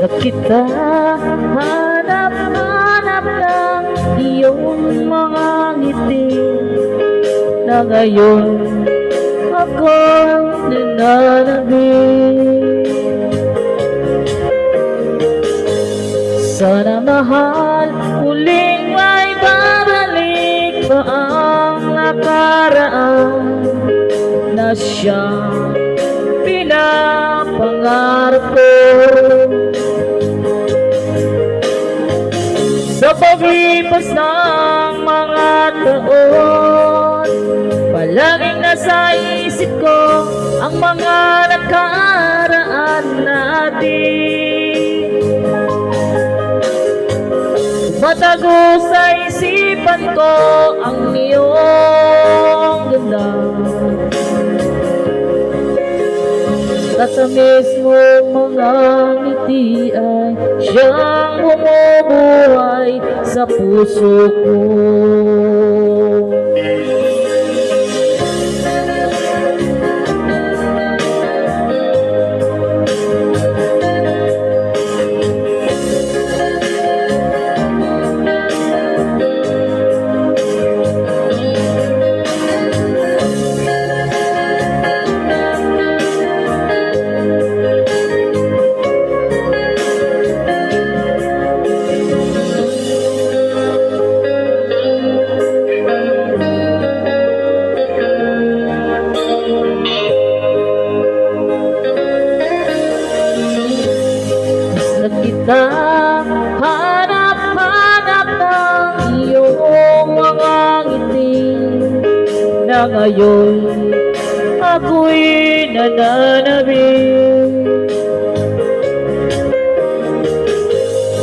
na kita, hanap-hanap ng iyong mga ngiti, na ngayon ako'y nananabik. Sana mahal, muling may babalik pa ang nakaraan na siyang pinapangarap ko. Sa paglipas ng mga taon, palaging nasa isip ko ang mga nakaraan natin. Matago sa isipan ko ang iyong ganda, at sa mismong mga ngiti ay siyang bumubuhay sa puso ko. Kita, hanap-hanap ng iyong mga ngiti, na ngayon ako'y nananabik.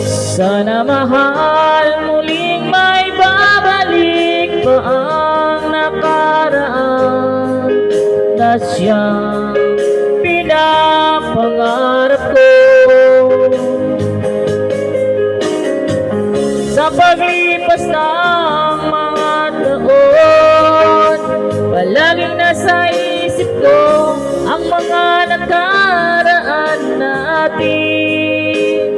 Sana mahal, muling may babalik pa ang nakaraan na siyang pinapangarap ko. Sa paglipas ng mga taon, palaging nasa isip ko ang mga nakaraan natin.